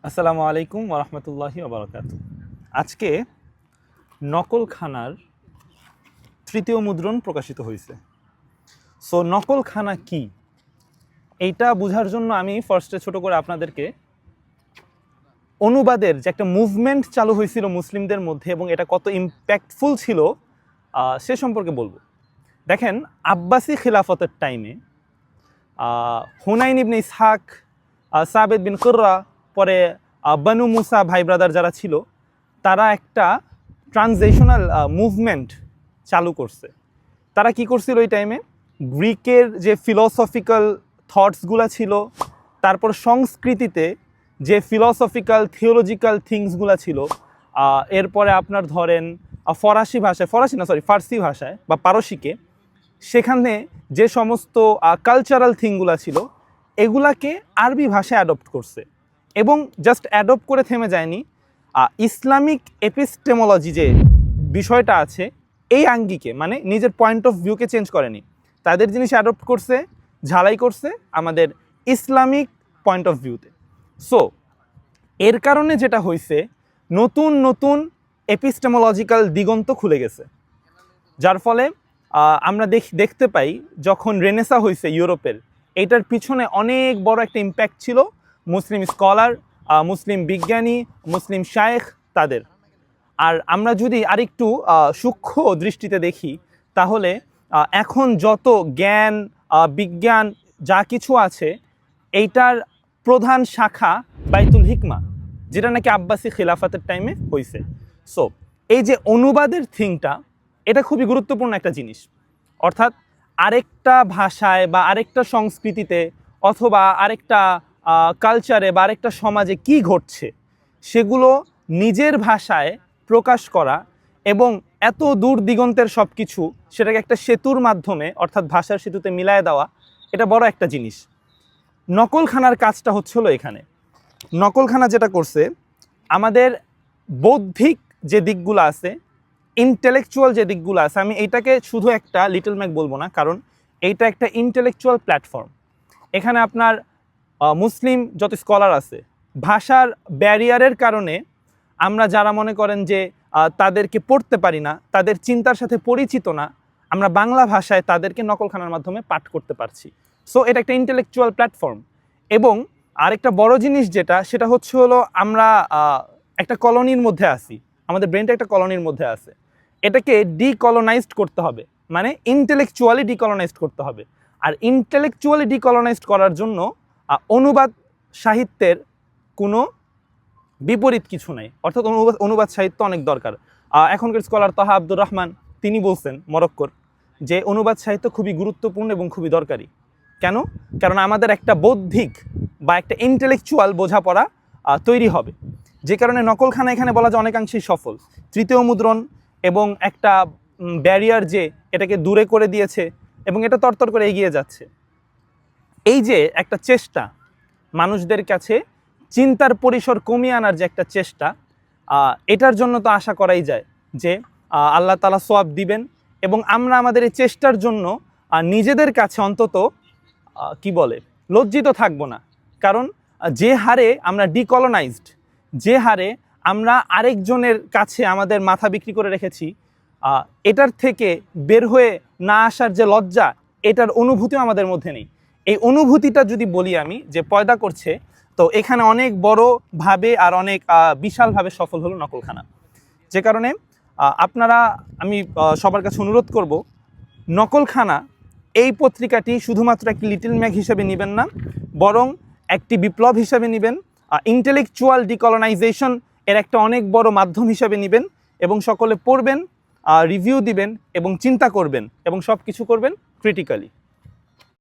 আসসালামু আলাইকুম ওরহমতুল্লাহি ওবরাকাতুহু। আজকে নকলখানার তৃতীয় মুদ্রণ প্রকাশিত হয়েছে। সো নকলখানা কি এইটা বোঝার জন্য আমি ফার্স্টে ছোট করে আপনাদেরকে অনুবাদের যে একটা মুভমেন্ট চালু হয়েছিল মুসলিমদের মধ্যে এবং এটা কত ইম্প্যাক্টফুল ছিল সে সম্পর্কে বলবো। দেখেন, আব্বাসি খিলাফতের টাইমে হুনাইন ইবনে ইসহাক, সাবেদ বিন কুররা, পরে বানু মুসা ভাই ব্রাদার যারা ছিল তারা একটা ট্রানজিশনাল মুভমেন্ট চালু করছে। তারা কি করছিল ওই টাইমে? গ্রিকের যে ফিলসফিক্যাল থটসগুলো ছিল, তারপর সংস্কৃতিতে যে ফিলসফিক্যাল থিওলজিক্যাল থিংসগুলো ছিল, এরপরে আপনার ধরেন ফার্সি ভাষায় বা পারসিকে, সেখানে যে সমস্ত কালচারাল থিংগুলো ছিল এগুলাকে আরবি ভাষায় অ্যাডপ্ট করছে এবং জাস্ট অ্যাডপ্ট করে থেমে যায়নি। ইসলামিক এপিস্টেমোলজি যে বিষয়টা আছে এই আঙ্গিকে, মানে নিজের পয়েন্ট অফ ভিউকে চেঞ্জ করেনি, তাদের জিনিস অ্যাডপ্ট করছে, ঝালাই করছে আমাদের ইসলামিক পয়েন্ট অফ ভিউতে। সো এর কারণে যেটা হয়েছে, নতুন নতুন এপিস্টেমোলজিক্যাল দিগন্ত খুলে গেছে, যার ফলে আমরা দেখতে পাই যখন রেনেসা হয়েছে ইউরোপের, এইটার পিছনে অনেক বড় একটা ইম্প্যাক্ট ছিল মুসলিম স্কলার, মুসলিম বিজ্ঞানী, মুসলিম শায়েখ তাদের। আর আমরা যদি আরেকটু সূক্ষ্ম দৃষ্টিতে দেখি তাহলে এখন যত জ্ঞান বিজ্ঞান যা কিছু আছে এইটার প্রধান শাখা বাইতুল হিকমা, যেটা নাকি আব্বাসি খিলাফতের টাইমে হয়েছে। সো এই যে অনুবাদের থিংটা, এটা খুবই গুরুত্বপূর্ণ একটা জিনিস। অর্থাৎ আরেকটা ভাষায় বা আরেকটা সংস্কৃতিতে অথবা আরেকটা কালচারে বা আরেকটা সমাজে কি ঘটছে সেগুলো নিজের ভাষায় প্রকাশ করা এবং এত দূর দিগন্তের সব কিছু সেটাকে একটা সেতুর মাধ্যমে অর্থাৎ ভাষার সেতুতে মিলায় দেওয়া, এটা বড় একটা জিনিস। নকলখানার কাজটা হচ্ছিল এখানে। নকলখানা যেটা করছে, আমাদের বৌদ্ধিক যে দিকগুলো আছে, ইন্টেলেকচুয়াল যে দিকগুলো আছে, আমি এইটাকে শুধু একটা লিটল ম্যাক বলবো না, কারণ এইটা একটা ইন্টেলেকচুয়াল প্ল্যাটফর্ম। এখানে আপনার মুসলিম যত স্কলার আছে, ভাষার ব্যারিয়ারের কারণে আমরা যারা মনে করেন যে তাদেরকে পড়তে পারি না, তাদের চিন্তার সাথে পরিচিত না, আমরা বাংলা ভাষায় তাদেরকে নকলখানার মাধ্যমে পাঠ করতে পারছি। সো এটা একটা ইন্টেলেকচুয়াল প্ল্যাটফর্ম। এবং আরেকটা বড় জিনিস যেটা, সেটা হলো আমরা একটা কলোনির মধ্যে আছি, আমাদের ব্রেনটা একটা কলোনির মধ্যে আছে, এটাকে ডিকলোনাইজড করতে হবে, মানে ইন্টেলেকচুয়ালি ডিকলোনাইজড করতে হবে। আর ইন্টেলেকচুয়ালি ডিকলোনাইজড করার জন্য অনুবাদ সাহিত্যের কোনো বিপরীত কিছু নাই, অর্থাৎ অনুবাদ সাহিত্য অনেক দরকার। এখনকার স্কলার তাহা আব্দুর রহমান তিনি বলছেন, মরক্কোর, যে অনুবাদ সাহিত্য খুবই গুরুত্বপূর্ণ এবং খুবই দরকারি। কেন? কারণ আমাদের একটা বৌদ্ধিক বা একটা ইন্টেলেকচুয়াল বোঝাপড়া তৈরি হবে, যে কারণে নকলখানা এখানে বলা যায় অনেকাংশেই সফল। তৃতীয় মুদ্রণ এবং একটা ব্যারিয়ার যে এটাকে দূরে করে দিয়েছে এবং এটা তরতর করে এগিয়ে যাচ্ছে। এই যে একটা চেষ্টা মানুষদের কাছে চিন্তার পরিসর কমিয়ে আনার যে একটা চেষ্টা, এটার জন্য তো আশা করাই যায় যে আল্লাহ তাআলা সওয়াব দিবেন এবং আমরা আমাদের এই চেষ্টার জন্য নিজেদের কাছে অন্তত লজ্জিত থাকবো না। কারণ যে হারে আমরা ডিকলোনাইজড, যে হারে আমরা আরেকজনের কাছে আমাদের মাথা বিক্রি করে রেখেছি, এটার থেকে বের হয়ে না আসার যে লজ্জা, এটার অনুভূতিও আমাদের মধ্যে নেই। এই অনুভূতিটা যদি বলি আমি যে পয়দা করছে, তো এখানে অনেক বড়ভাবে আর অনেক বিশালভাবে সফল হলো নকলখানা। যে কারণে আমি সবার কাছে অনুরোধ করব, নকলখানা এই পত্রিকাটি শুধুমাত্র একটি লিটল ম্যাগ হিসেবে নেবেন না, বরং একটি বিপ্লব হিসেবে নেবেন, ইন্টেলেকচুয়াল ডিকলোনাইজেশন এর একটা অনেক বড় মাধ্যম হিসেবে নেবেন এবং সকলে পড়বেন, রিভিউ দিবেন এবং চিন্তা করবেন এবং সব কিছু করবেন ক্রিটিক্যালি।